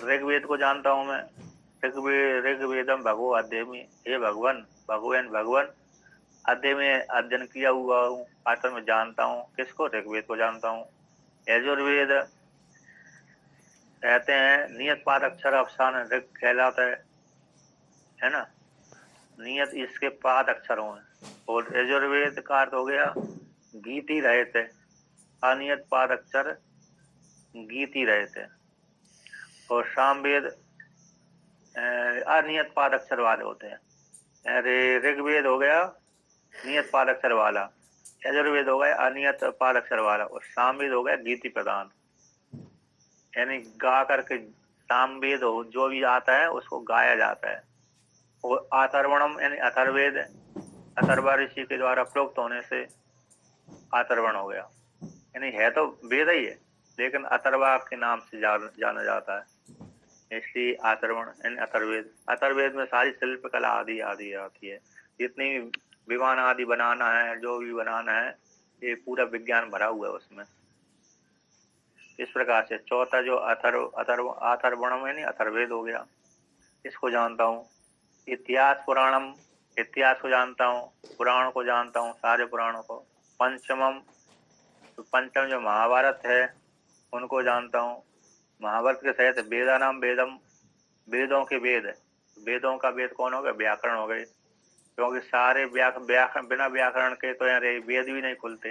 ऋग्वेद को जानता हूँ मैं। ऋग्वेदम भगवो अध्ययमी, हे भगवान भगवान भगवान अध्यय में अध्ययन किया हुआ हूँ, आचरण में जानता हूँ। किसको? ऋग्वेद को जानता हूँ। यजुर्वेद कहते हैं नियत पाद अक्षर अवसान ऋग कहलाता है ना। नियत इसके पाद अक्षरों हैं। और यजुर्वेद का अर्थ हो गया गीति रहे थे, अनियत पाद अक्षर गीति रहे थे। और सामवेद अनियत पाद अक्षर वाले होते हैं। ऋग्वेद हो गया नियत पाद अक्षर वाला, यजुर्वेद हो गया अनियत पाद अक्षर वाला, और सामवेद हो गया गीति प्रधान, यानी गा करके सामवेद हो जो भी आता है उसको गाया जाता है। और अथर्वणम यानी अथर्वेद, अथर्वा ऋषि के द्वारा प्रोक्त होने से अथर्वण हो गया, यानी है तो वेद ही है लेकिन अथर्वा के नाम से जाना जाता है, इसलिए अथर्वण यानी अथर्वेद। अथर्वेद में सारी शिल्प कला आदि आदि आती है। जितनी विमान आदि बनाना है, जो भी बनाना है, ये पूरा विज्ञान भरा हुआ है उसमें। इस प्रकार से चौथा जो अथर्वणम यानी अथर्वेद हो गया, इसको जानता हूँ। इतिहास पुराणम, इतिहास को जानता हूँ, पुराण को जानता हूँ, सारे पुराणों को। पंचमम, तो पंचम जो महाभारत है उनको जानता हूँ। महाभारत के सहित वेदा नाम वेदम, वेदों के वेद, वेदों का वेद कौन हो गया? व्याकरण हो गए, क्योंकि सारे बिना व्याकरण के तो यार वेद भी नहीं खुलते।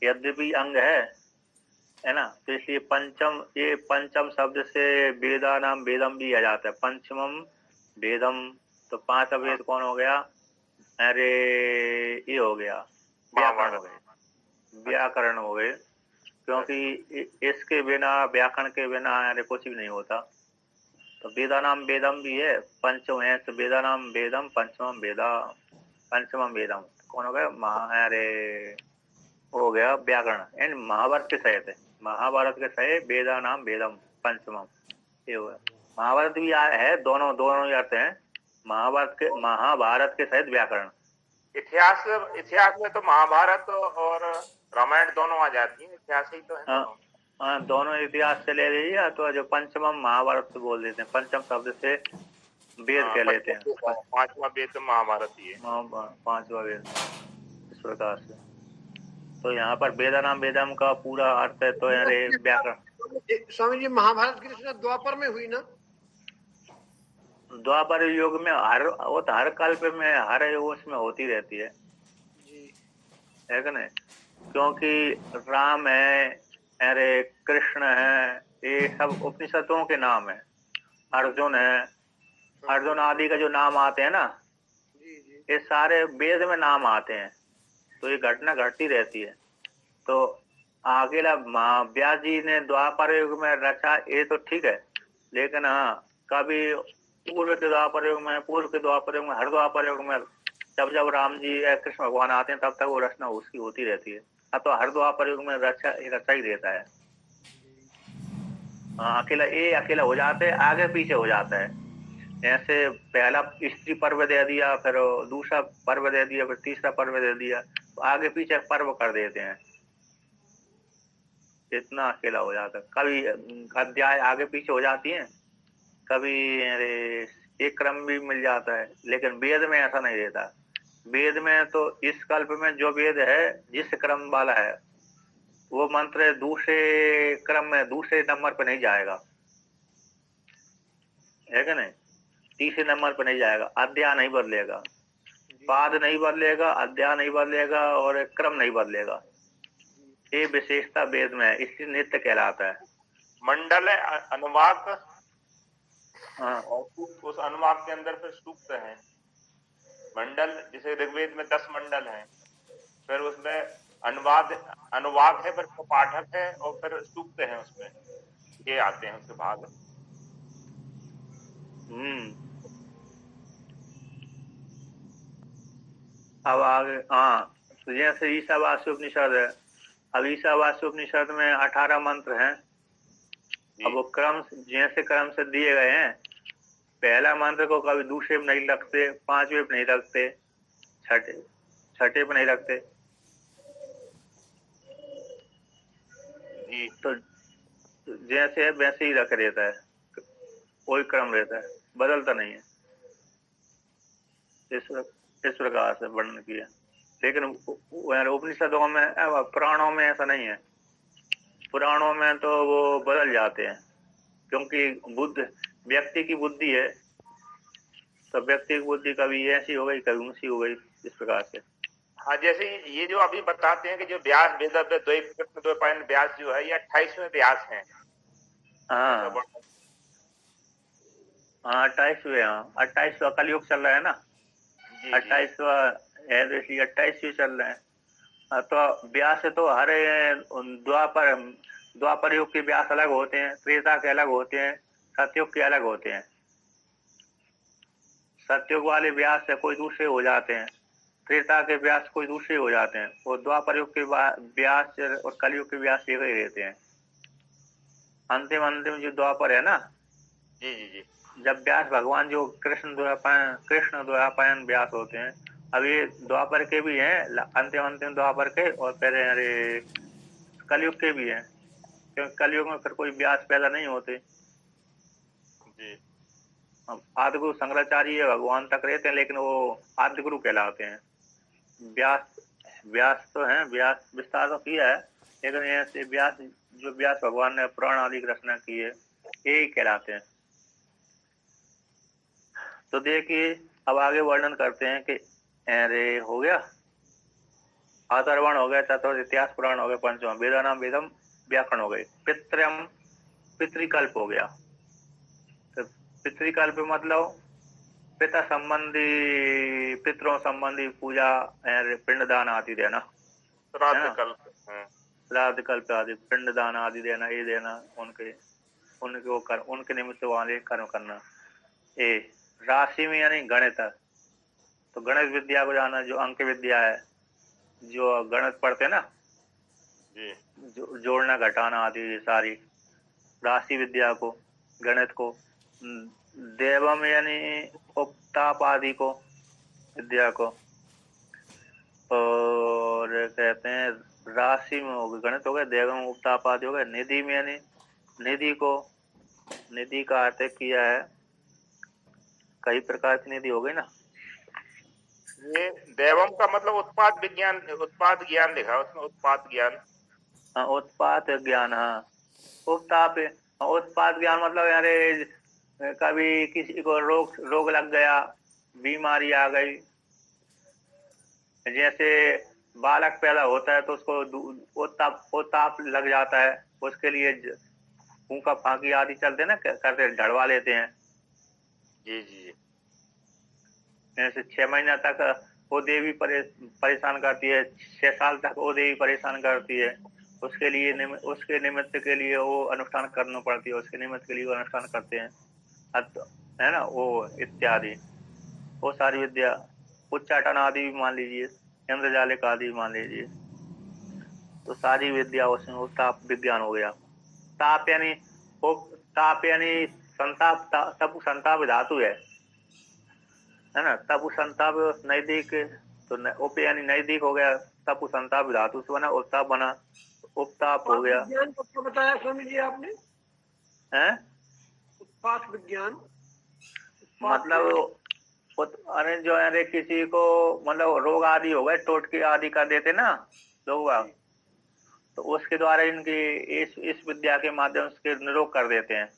यद्यपि अंग है ना, तो इसलिए पंचम, ये पंचम शब्द से वेदा नाम वेदम भी आ जाता है। पंचमम वेदम, तो पांचवा वेद कौन हो गया? अरे ये हो गया व्याकरण हो गए, व्याकरण हो गए, क्योंकि इसके बिना, व्याकरण के बिना अरे कुछ भी नहीं होता। तो वेदा नाम वेदम भी है, पंचम है, तो वेदा नाम वेदम पंचमम वेदा, पंचमम वेदम कौन हो गया? अरे हो गया व्याकरण। एंड महाभारत के सहित है, महाभारत के सहित वेदा नाम वेदम पंचमम, ये हुआ। महाभारत भी है, दोनों ही अर्थ हैं। महाभारत के सहित व्याकरण। इतिहास में तो महाभारत और रामायण दोनों आ जाती है, इतिहास ही तो है दोनों। हाँ, दोनों इतिहास से ले लीजिए, तो जो पंचमम महाभारत से बोल देते हैं, पंचम शब्द से वेद कह लेते हैं। पांचवा वेद तो महाभारत ही है, पांचवा वेद, इस प्रकार से। तो यहाँ पर वेदा नाम वेदम का पूरा अर्थ है तो व्याकरण। स्वामी जी महाभारत की रचना द्वापर में हुई ना? द्वापर युग में हर कल्प में, हर उसमें होती रहती है कि नहीं? क्योंकि राम है, अरे कृष्ण है, ये सब उपनिषदों के नाम है। अर्जुन है, अर्जुन आदि का जो नाम आते हैं ना, ये सारे वेद में नाम आते हैं। तो ये घटना घटती रहती है। तो अकेला व्यास जी ने द्वापर युग में रचा, ये तो ठीक है, लेकिन हाँ कभी पूर्व के द्वापर युग में, हर द्वापर युग में जब राम जी या कृष्ण भगवान आते हैं तब तक वो रचना उसकी होती रहती है। अब तो हर द्वापर युग में रचा ही रहता है। हाँ, अकेला हो जाते है, आगे पीछे हो जाता है। ऐसे पहला स्त्री पर्व दे दिया, फिर दूसरा पर्व दे दिया, फिर तीसरा पर्व दे दिया, तो आगे पीछे पर्व कर देते हैं, इतना अकेला हो जाता है। कभी अध्याय आगे पीछे हो जाती हैं, कभी एक क्रम भी मिल जाता है, लेकिन वेद में ऐसा नहीं रहता। वेद में तो इस कल्प में जो वेद है, जिस क्रम वाला है, वो मंत्र दूसरे क्रम में दूसरे नंबर पर नहीं जाएगा, है कि नहीं? तीसरे नंबर पर नहीं जाएगा, अध्याय नहीं बदलेगा, पाद नहीं बदलेगा, अध्याय नहीं बदलेगा, और क्रम नहीं बदलेगा। ये विशेषता वेद में है, इसलिए नित्य कहलाता है। मंडल है, अनुवाक, हाँ, उस अनुवाक के अंदर फिर सूक्त है। मंडल जैसे ऋग्वेद में 10 मंडल हैं, फिर उसमें अनुवाक है, फिर पाठक है, और फिर सूक्त है, उसमें ये आते हैं उसके भाग। अब आगे, हाँ, तो जैसे ईशावास्य उपनिषद है। अब ईशावास्य उपनिषद में 18 मंत्र हैं। अब वो क्रम जैसे क्रम से दिए गए हैं, पहला मंत्र को कभी दूसरे में नहीं रखते, पांचवे पे नहीं रखते, छठे पे नहीं रखते। तो जैसे है वैसे ही रख रहता है, कोई क्रम रहता है, बदलता नहीं है। इस प्रकार से वर्णन किया। लेकिन उपनिषदों में, पुराणों में ऐसा नहीं है। पुराणों में तो वो बदल जाते हैं, क्योंकि व्यक्ति की बुद्धि है, तो व्यक्ति की बुद्धि कभी ऐसी हो गई, कभी ऊंची हो गई, इस प्रकार से। हाँ, जैसे ये जो अभी बताते हैं कि जो व्यास वेदव्य द्वैपायन व्यास जो है, ये 28वें व्यास हैं। हाँ 28वें, 28वां कलयुग चल रहा है ना, 28वां है, तो इसलिए 28वें चल रहे हैं। तो व्यास तो हर द्वापर युग के व्यास अलग होते हैं, त्रेता के अलग होते हैं, सतयुग के अलग होते हैं। सतयुग वाले व्यास से कोई दूसरे हो जाते हैं, त्रेता के व्यास कोई दूसरे हो जाते हैं, और द्वापर युग के व्यास और कलयुग के व्यास एक ही रहते हैं। अंतिम जो द्वापर है ना, जी, जब व्यास भगवान जो कृष्ण द्वापायन व्यास होते हैं, अब ये द्वापर के भी हैं, अंतिम द्वापर के, और फिर अरे कलयुग के भी हैं, क्योंकि कलयुग में फिर कोई व्यास पैदा नहीं होते। आदिगुरु शंकराचार्य भगवान तक रहते हैं, लेकिन वो आदिगुरु कहलाते हैं। व्यास तो हैं, व्यास विस्तार तो किया है, लेकिन ऐसे व्यास भगवान ने पुराण आदि की रचना की है, यही कहलाते हैं। तो देखिए, अब आगे वर्णन करते हैं कि अरे हो गया अथर्वण हो गया, चतुर्थ इतिहास पुराण हो गया, पंचम वेदानाम वेदम व्याकरण हो गए, पितृकल्प हो गया। तो पितृकल्प मतलब पितरों संबंधी पूजा, पिंडदान आदि देना, श्राद्ध कल्प आदि, पिंडदान आदि देना, ये देना, उनके निमित्त वाले कर्म करना। राशि में यानी गणित, तो गणित विद्या को जाना, जो अंक विद्या है, जो गणित पढ़ते हैं ना, जोड़ना घटाना आदि सारी राशि विद्या को, गणित को। देवम यानी उपताप आदि को, विद्या को। और कहते हैं राशि में हो गए गणित हो गए, देवम उपताप आदि हो गए। निधि में यानी निधि को, निधि का अर्थ किया है, कई प्रकार की निधि हो गई ना। ये देवम का मतलब उत्पाद ज्ञान लिखा उसमें, उत्पाद ज्ञान। हाँ, उत्पाद ज्ञान। हाँ, उत्पाद ज्ञान मतलब यारे कभी किसी को रोग लग गया, बीमारी आ गई, जैसे बालक पैदा होता है तो उसको उत्ताप लग जाता है, उसके लिए फूंका फांकी आदि चलते ना, करते ढड़वा लेते हैं। जी। जैसे 6 महीना तक वो देवी परेशान करती है, 6 साल तक वो देवी परेशान करती है, उसके निमित्त के लिए वो अनुष्ठान करना पड़ती है, उसके निमित्त के लिए वो अनुष्ठान करते हैं, है ना, वो इत्यादि। वो सारी विद्या, उच्चाटन आदि भी मान लीजिए, इंद्रजालिक आदि मान लीजिए, तो सारी विद्या उसमें वो ताप विज्ञान हो गया। ताप यानी संताप, तप संताप धातु है ना, तप संताप नजदीक, तो उप यानी नजदीक हो गया, तप संताप धातु से बना, उपताप बना, उपताप हो गया। विज्ञान को बताया स्वामी जी आपने, है उत्पाद विज्ञान मतलब अरे जो अरे किसी को मतलब रोग आदि हो गए, टोटके आदि कर देते ना लोग, तो उसके द्वारा इनकी इस विद्या के माध्यम से निरोग कर देते हैं,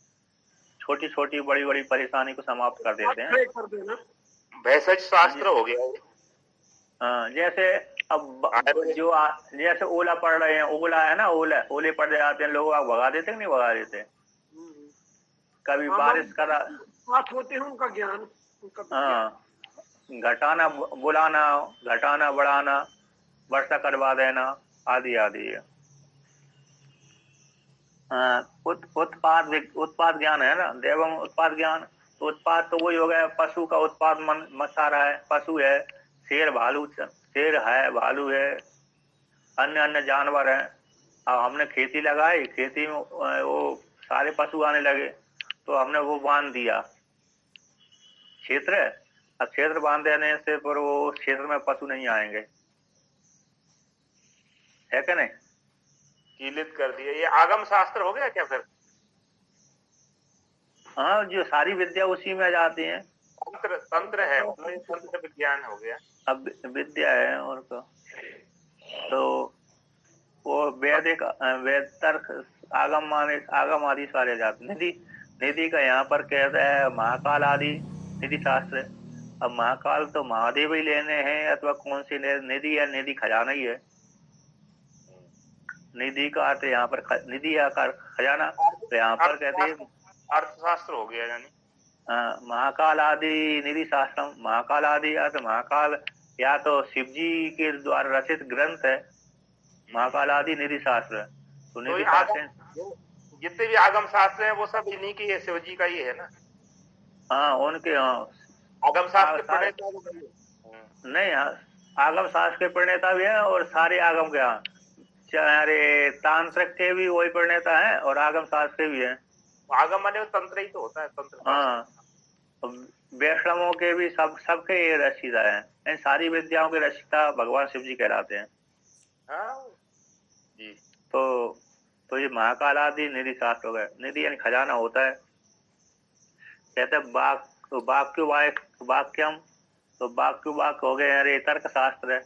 छोटी छोटी बड़ी बड़ी परेशानी को समाप्त कर देते हैं। भेषज शास्त्र हो गया। हाँ, जैसे अब जैसे ओला पड़ रहे हैं, ओला है ना, ओले पड़ जाते हैं, लोग भगा देते नहीं भगा देते, कभी बारिश करा होते हैं उनका ज्ञान, हाँ, घटाना बुलाना, घटाना बढ़ाना, वर्षा करवा देना आदि आदि है। उत्पाद ज्ञान है ना, देवम उत्पाद ज्ञान। तो उत्पाद तो वही हो गया, पशु का उत्पाद मचा रहा है, पशु है, शेर है, भालू है, अन्य अन्य जानवर है। अब हमने खेती लगाई, खेती में वो सारे पशु आने लगे, तो हमने वो बांध दिया क्षेत्र। अब क्षेत्र बांध देने से पर वो क्षेत्र में पशु नहीं आएंगे, है क्या नहीं, कीलित कर दिया। ये आगम शास्त्र हो गया क्या फिर? हाँ, जो सारी विद्या उसी में आ जाती है। तंत्र तंत्र है, मतलब ये तंत्र विज्ञान हो गया। अब विद्या है और तो वो वैदिक वेद तर्क आगम आदि सारे जाते। निधि निधि का यहाँ पर कहता है महाकाल आदि निधि शास्त्र। अब महाकाल तो महादेव ही लेने हैं अथवा कौन सी निधि है? निधि खजाना ही है। निधि का अर्थ यहाँ पर निधि आकार खजाना, तो यहाँ पर कहते हैं अर्थशास्त्र हो गया यानी। महाकाल आदि निधि शास्त्रम। महाकाल आदि अर्थ महाकाल या तो शिव जी के द्वारा रचित ग्रंथ है महाकाल आदि निधि शास्त्र। तो निधि शास्त्र जितने भी आगम शास्त्र है वो सब इन्हीं की है, शिव जी का ही है ना। हाँ, उनके आगम शास्त्र के प्रणेता नहीं, आगम शास्त्र के प्रणेता भी है और सारे आगम के अरे तांत्रिक के भी वही प्रणेता है और आगम शास्त्र के भी है। आगम माने तंत्र ही तो होता है, तंत्र। हाँ, वैष्णवों के भी सबके ये रचयिता है। इन सारी विद्याओं के रचयिता भगवान शिव जी कहलाते हैं। हाँ जी। तो ये महाकाल आदि निधि शास्त्र हो गए। निधि यानी खजाना होता है। कहते हैं वाक्यम, तो वाक्य हो गए। अरे तर्क शास्त्र है,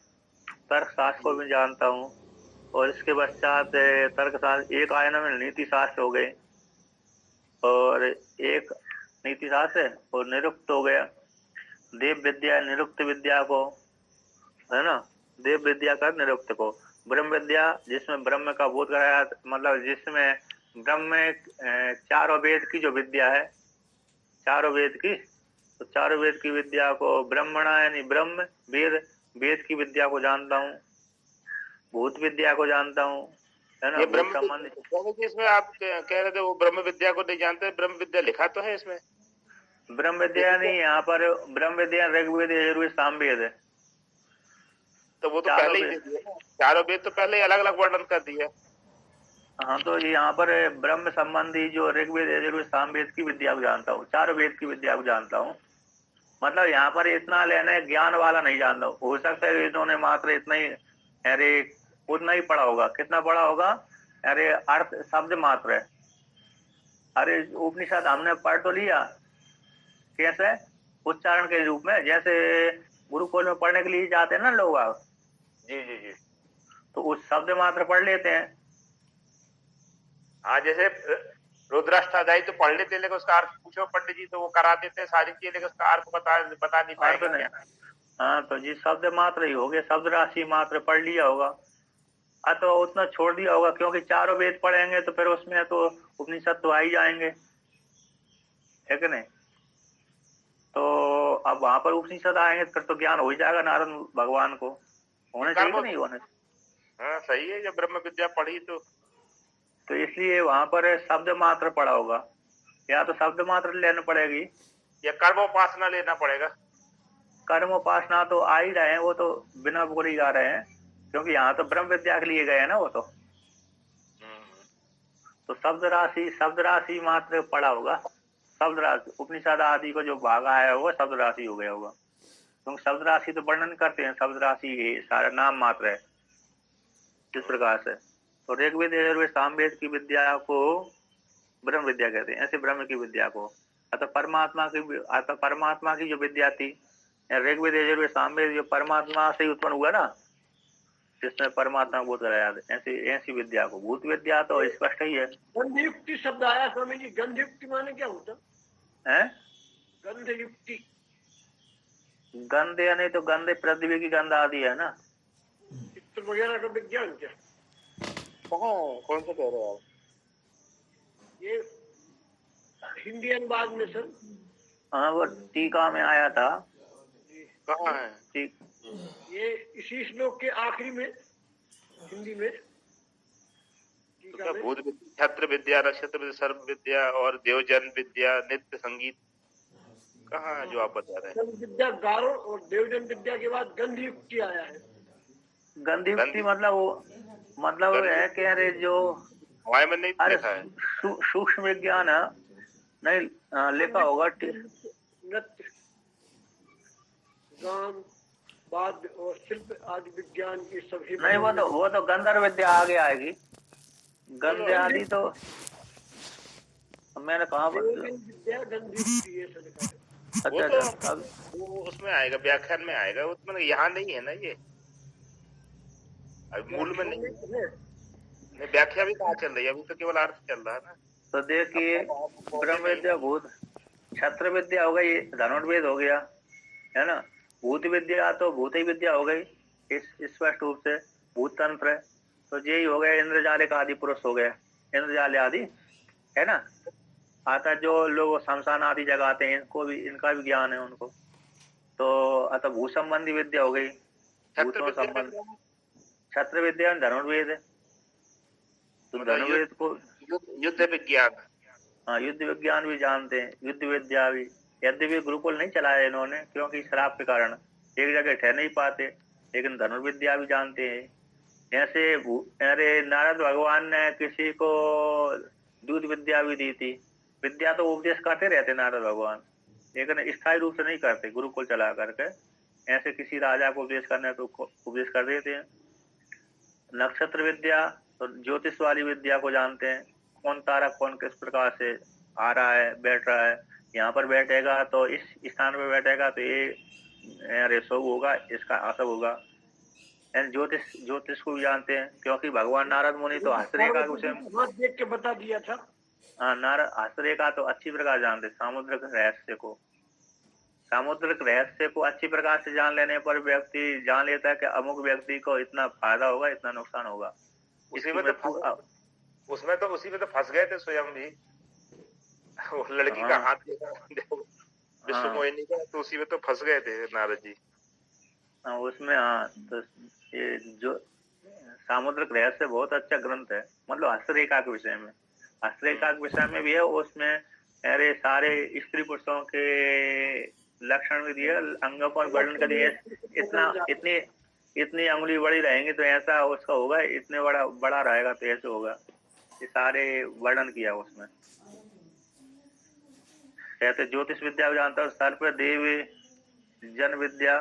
तर्क शास्त्र को भी जानता हूँ। और इसके पश्चात तर्क शास्त्र एक आयन में नीति शास्त्र हो गए और एक नीति शास्त्र और निरुक्त हो गया। देव विद्या निरुक्त विद्या को है ना, देव विद्या का निरुक्त को। ब्रह्म विद्या जिसमें ब्रह्म का बोध कराया, मतलब जिसमें ब्रह्म चारों वेद की जो विद्या है, चारों वेद की, तो चारों वेद की विद्या को ब्रह्मणा यानी ब्रह्म वेद की विद्या को जानता हूँ। भूत विद्या को जानता हूँ, है ना। ये ब्रह्म इसमें आप कह रहे थे वो ब्रह्म विद्या को नहीं जानते, ब्रह्म विद्या लिखा तो है इसमें। ब्रह्म विद्या नहीं, यहाँ पर ब्रह्म विद्या ऋग्वेद यजुर्वेद सामवेद है। तो वो तो पहले ही दे दिया, चारों वेद तो पहले ही अलग अलग वर्णन कर दिया। हाँ, तो यहाँ पर ब्रह्म संबंधी जो ऋग्वेद यजुर्वेद सामवेद की विद्या को जानता हूँ, चारों वेद की विद्या को जानता हूँ। मतलब यहाँ पर इतना लेना ज्ञान वाला नहीं जानता हूँ। हो सकता है इन्होंने मात्र इतना ही, अरे उतना ही पढ़ा होगा। कितना पढ़ा होगा? अरे अर्थ शब्द मात्र है। अरे उपनिषद हमने पढ़ तो लिया, कैसे? उच्चारण के रूप में, जैसे गुरुकुल में पढ़ने के लिए जाते हैं ना लोग आप। जी जी जी। तो उस शब्द मात्र पढ़ लेते हैं। हाँ, जैसे रुद्राष्टाध्यायी तो पढ़ लेते, लेकिन उसका अर्थ पूछो पंडित जी तो वो करा देते हैं सारी चीजें, लेकिन उसका अर्थ बता नहीं पाएंगे। हाँ, तो जी शब्द मात्र ही हो गए, शब्द राशि मात्र पढ़ लिया होगा, तो उतना छोड़ दिया होगा। क्योंकि चारों वेद पढ़ेंगे तो फिर उसमें तो उपनिषद तो आ ही जाएंगे, है कि नहीं। तो अब वहां पर उपनिषद आएंगे फिर तो ज्ञान हो ही जाएगा नारद भगवान को। होने चाहिए कि नहीं होने? हाँ सही है, जब ब्रह्म विद्या पढ़ी तो इसलिए वहां पर शब्द मात्र पढ़ा होगा, या तो शब्द मात्र लेना पड़ेगी या कर्मोपासना लेना पड़ेगा। कर्मोपासना तो आ ही रहे हैं, वो तो बिना बोले ही आ रहे हैं, क्योंकि यहाँ तो ब्रह्म विद्या के लिए गए हैं ना वो तो। तो शब्द राशि मात्र पढ़ा होगा। शब्द राशि उपनिषद आदि को जो भाग आया होगा शब्द राशि हो गया होगा, क्योंकि शब्द राशि तो वर्णन करते हैं, शब्द राशि सारा नाम मात्र है। इस प्रकार से तो ऋग्वेद यजुर्वेद सामवेद की विद्या को ब्रह्म विद्या कहते हैं। ऐसे ब्रह्म की विद्या को अतः परमात्मा की जो विद्या थी, ऋग्वेद यजुर्वेद सामवेद जो परमात्मा से उत्पन्न हुआ ना, जिसमें परमात्मा बोध कराया, ऐसी विद्या को। भूत विद्या तो स्पष्ट ही है। गंधयुक्ति शब्द आया स्वामी जी, गंधयुक्ति माने क्या होता है? गंधयुक्ति, गंध या नहीं तो गंधे पृथ्वी की गंध आदि है ना, चित्र वगैरह का विज्ञान क्या? कौन सा कह रहे हो आप? ये हिंदी अनुवाद में सर। हाँ, वो टीका में आया था। कहाँ है? ये इसी श्लोक के आखिरी में हिंदी में भूत छत्र विद्या, नक्षत्र विद्या, सर्व विद्या और देवजन विद्या, नित्य संगीत कहाँ है जो आप बता रहे हैं? सर्व विद्या गारो और देवजन विद्या के बाद गंधयुक्ति आया है। गंधयुक्ति मतलब है कि अरे जो हवाई में नहीं लिखा है, सूक्ष्म विज्ञान नहीं लिखा होगा। नृत्य, गान, वाद्य और शिल्प आदि विज्ञान की सभी नहीं, वो तो गंधर्व विद्या आगे आएगी। गंध आदि तो मैंने कहा देवजन विद्या गंधी ये सब लिखा है। वो अच्छा तो अच्छा अब वो उसमें आएगा, व्याख्यान में आएगा, उसमें यहाँ नहीं है ना ये, अभी मूल में व्याख्यान नहीं में है। है। नहीं, व्याख्या भी कहाँ चल रही है, अभी तो केवल अर्थ चल रहा है ना। तो देखिए, अपना तो आप पहुंचे ब्रह्म नहीं विद्या ना। भूत क्षत्र विद्या हो गई, धनुर्वेद हो गया, है ना। भूत विद्या तो भूत ही विद्या हो गई, इस स्पष्ट रूप से भूत तंत्र है। तो यही हो गया, इंद्रजालिक आदि पुरुष हो गया, इंद्रजाल आदि, है ना। अतः जो लोग शमशान आदि जगाते हैं, इनको भी, इनका भी ज्ञान है उनको। तो अतः भू संबंधी विद्या हो गई, छत्र भूतों विद्या का संबंध। क्या है? क्षत्र विद्या धनुर्वेद है। तो मतलब धनुर्वेद को युद्ध विज्ञान। हाँ, युद्ध विज्ञान भी जानते हैं, युद्ध विद्या भी। यद्यपि गुरुकुल नहीं चलाया इन्होंने, क्योंकि श्राप के कारण एक जगह ठहर नहीं पाते, लेकिन धनुर्विद्या भी जानते हैं। जैसे अरे नारद भगवान ने किसी को दूध विद्या भी दी थी। विद्या तो उपदेश करते रहते नारद भगवान, लेकिन स्थायी रूप से नहीं करते, गुरुकुल चला करके। ऐसे किसी राजा को उपदेश करना है तो उपदेश कर देते हैं। नक्षत्र विद्या तो ज्योतिष वाली विद्या को जानते हैं, कौन तारा कौन किस प्रकार से आ रहा है, बैठ रहा है, यहाँ पर बैठेगा तो इस स्थान पर बैठेगा तो ये अरे शुभ होगा, इसका अशुभ होगा। ज्योतिष ज्योतिष को भी जानते हैं, क्योंकि भगवान नारद मुनि तो हस्तरेखा के विषय में, पार्वती को हाथ देख के बता दिया था। हाँ, नारद हस्तरेखा तो अच्छी प्रकार जानते, सामुद्रिक रहस्य को। सामुद्रिक रहस्य को अच्छी प्रकार से जान लेने पर व्यक्ति जान लेता है कि अमुक व्यक्ति को इतना फायदा होगा, इतना नुकसान होगा, उसी इसकी में तो मृत्यु। उसमें तो उसी में तो फंस गए थे स्वयं भी। वो लड़की का हाँ हाथ देखा विश्व हाँ मोहिनी का, तो उसी में तो फंस गए थे नारद जी। हाँ, उसमें हाँ। तो ये जो सामुद्रिक रहस्य बहुत अच्छा ग्रंथ है, मतलब हस्तरेखा के विषय में, हस्तरेखा के विषय में भी है उसमें। अरे सारे स्त्री पुरुषों के लक्षण भी दिए, अंगों पर वर्णन कर दिए। इतना इतनी इतनी अंगुली बड़ी रहेंगी तो ऐसा उसका होगा, इतने बड़ा बड़ा रहेगा तो ऐसे होगा, ये सारे वर्णन किया उसमें। कहते ज्योतिष विद्या भी जानता हूँ, सर्पदेव जन विद्या,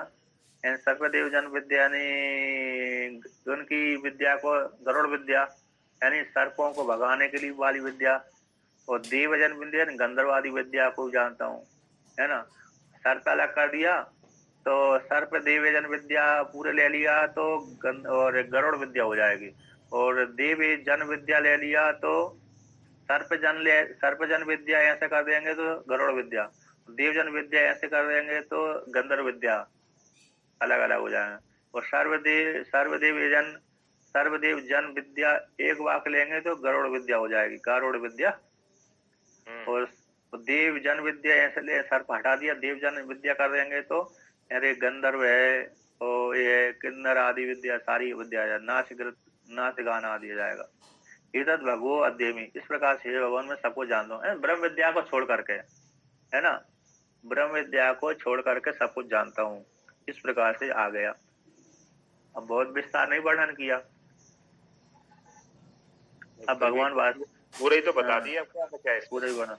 सर्पदेव जन विद्या यानी उनकी विद्या को गरुड़ विद्या, यानी सर्पों को भगाने के लिए वाली विद्या। और देवजन विद्या यानी गंधर्वादी विद्या को जानता हूँ, है ना। सर्प अलग कर दिया तो सर्प देवजन विद्या पूरे ले लिया तो और गरुड़ विद्या हो जाएगी। और देव जन विद्या ले लिया तो सर्पजन विद्या ऐसे कर देंगे तो गरुड़ विद्या, देवजन विद्या ऐसे कर देंगे तो गंधर्व विद्या, अलग अलग हो जाएंगे। और सर्वदेव जन विद्या एक वाक्य लेंगे तो गरुड़ विद्या हो जाएगी, गरुड़ विद्या। और देव जन विद्या ऐसे ले, सर्प हटा दिया, देव जन विद्या कर देंगे तो अरे गंधर्व है, और ये किन्नर आदि विद्या, सारी विद्या, नाच गाना आदि आ जाएगा। इधर भगवो अध्यमी, इस प्रकार से भगवान में सबको जानता हूँ, ब्रह्म विद्या को छोड़ करके, है ना। ब्रह्म विद्या को छोड़ करके सब कुछ जानता हूँ, इस प्रकार से आ गया। अब बहुत विस्तार नहीं वर्णन किया, अब भगवान पूरा ही तो बता दिया क्या क्या है पूरा ही वर्णन।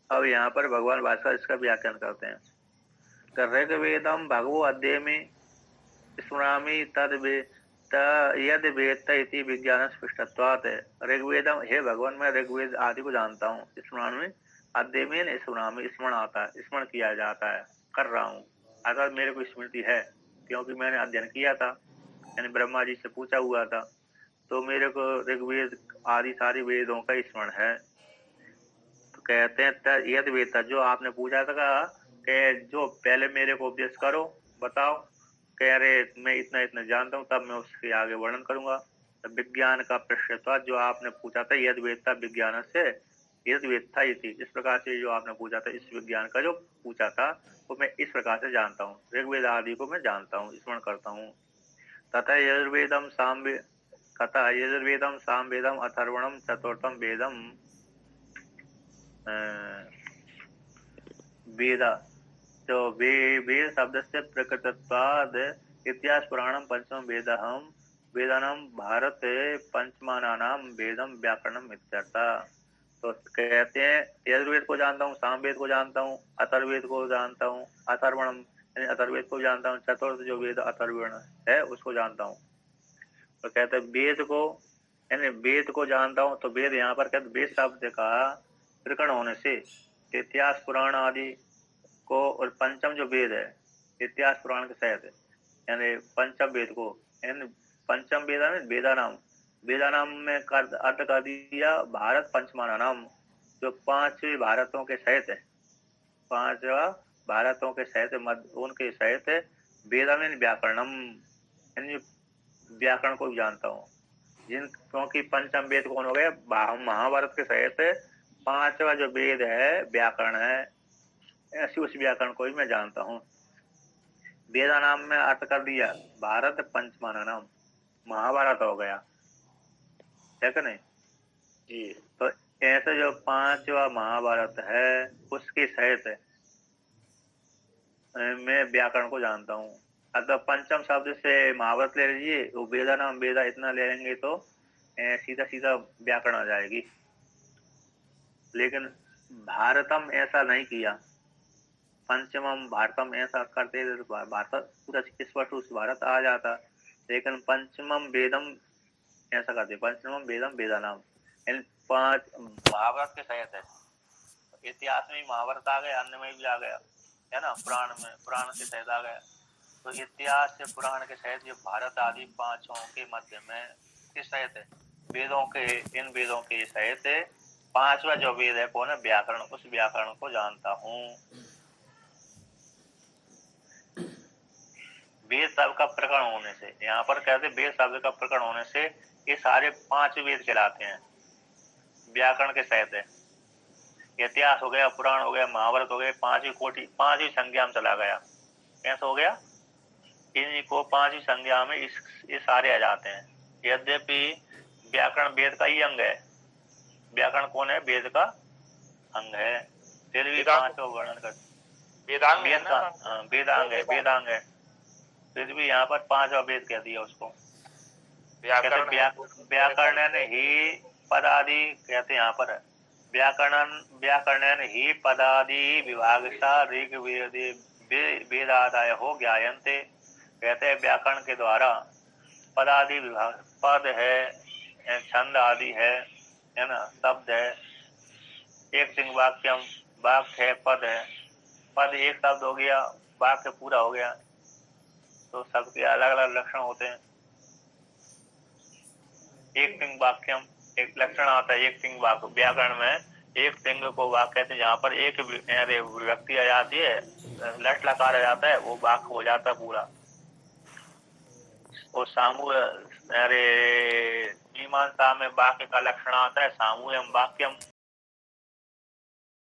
अब यहाँ पर भगवान भास्कर इसका व्याख्यान करते हैं। ऋग्वेदम भगवो अध्यमी स्मरामि तद यद वेत्त इति विज्ञान स्पष्टत्वात्। ऋग्वेदम, हे भगवान मैं ऋग्वेद आदि को जानता हूँ, स्मरामि अध्ययन स्मरामि, स्मरण आता है, स्मरण किया जाता है, कर रहा हूँ, अगर मेरे को स्मृति है, क्योंकि मैंने अध्ययन किया था, यानी ब्रह्मा जी से पूछा हुआ था, तो मेरे को ऋग्वेद आदि सारी वेदों का स्मरण है। तो कहते हैं यद वेत्त, जो आपने पूछा था कि जो पहले मेरे को उपदेश करो, बताओ, कह रहे मैं इतना इतना जानता हूँ, तब मैं उसके आगे वर्णन करूंगा। विज्ञान का प्रश्न जो आपने पूछा था, यद वेत्ता विज्ञान से यद वेत्ता इति, इस प्रकार से जो आपने पूछा था, इस विज्ञान का जो पूछा था वो मैं इस प्रकार से जानता हूँ, ऋग्वेद आदि को मैं जानता हूँ, स्मरण करता हूँ। तथा यजुर्वेदम सामवेदम अथर्वणम चतुर्थम वेदम वेद, तो वेद शब्द से प्रकृतत्वाद इतिहास पुराणम पंचम वेदहम वेदानम भारत पंचमानानाम वेदम व्याकरणम इत्यर्था। तो कहते हैं यजुर्वेद को जानता हूँ, सामवेद को जानता हूँ, अथर्ववेद को जानता हूँ, अथर्वणम यानी अथर्ववेद को जानता हूँ, चतुर्थ जो वेद अथर्वण है उसको जानता हूँ। तो कहते हैं वेद को, यानी वेद को जानता हूँ, तो वेद यहाँ पर कहते वेद शब्द का प्रकरण होने से इतिहास पुराण आदि को, और पंचम जो वेद है इतिहास पुराण के सहित है, यानी पंचम वेद को, यानी पंचम वेदा में वेदा नाम में अर्थ कर दिया भारत पंचमाना नाम, जो 5 भारतों के सहित है, 5 भारतों के सहित उनके सहित वेदा में व्याकरणम, यानी व्याकरण को भी जानता हूँ क्योंकि पंचम वेद कौन हो गया, महाभारत के सहित 5वां जो वेद है व्याकरण है, ऐसी उस व्याकरण को भी मैं जानता हूँ। वेदा नाम में अर्थ कर दिया भारत पंचमाना नाम, महाभारत हो गया, है कि नहीं जी। तो ऐसे जो 5वां महाभारत है उसके सहित मैं व्याकरण को जानता हूँ। अगर पंचम शब्द से महाभारत ले लीजिए, वो वेदा नाम वेदा इतना ले लेंगे तो सीधा सीधा व्याकरण आ जाएगी। लेकिन भारतम ऐसा नहीं किया, पंचमम भारतम ऐसा करते भारत पूरा स्पष्ट उस भारत आ जाता, लेकिन पंचमम वेदम ऐसा करते, पंचमम वेदम वेदा नाम, इन 5 महाभारत के सहित है। इतिहास में महाभारत आ गया, अन्य में भी आ गया है ना, पुराण के सहित आ गया। तो इतिहास से पुराण के सहित जो भारत आदि 5 के मध्य में किस सहित है, वेदों के, इन वेदों के सहित 5वां जो वेद है कौन है, व्याकरण, उस व्याकरण को जानता हूँ। वेद शब्द का प्रकरण होने से, यहाँ पर कहते वेद शब्द का प्रकरण होने से ये सारे 5 वेद कहलाते हैं, व्याकरण के सहित है। इतिहास हो गया, पुराण हो गया, महाभारत हो गया, 5वीं कोटि, 5वीं संज्ञा में चला गया, कैसा हो गया, इनको 5वीं संज्ञा में ये सारे आ जाते हैं। यद्यपि व्याकरण वेद का ही अंग है, व्याकरण कौन है, वेद का अंग है, फिर भी 5 वर्णन कर, वेदांग है ना, वेदांग है, वेदांग है, फिर भी यहाँ पर 5वां वेद कह दिया उसको। व्याकरण ही पदादि कहते यहाँ पर, व्याकरण ही पदादि विभागसा वेदादाय हो ज्ञायन्ते, कहते हैं व्याकरण के द्वारा पदादि विभाग, पद है, छंद आदि है ना, शब्द है, एक सिंह वाक्यम, वाक्य है, पद है, पद एक शब्द हो गया, वाक्य पूरा हो गया, तो सबके अलग अलग लक्षण होते हैं। एक सिंह वाक्यम एक लक्षण आता है, एक सिंह वाक्य, व्याकरण में एक सिंह को वाक्य कहते हैं, जहाँ पर एक व्यक्ति आ जाती है, लट लकार आ जाता है, वो वाक्य हो जाता है पूरा। और मीमांसा में वाक्य का लक्षण आता है सामूहिक वाक्यम,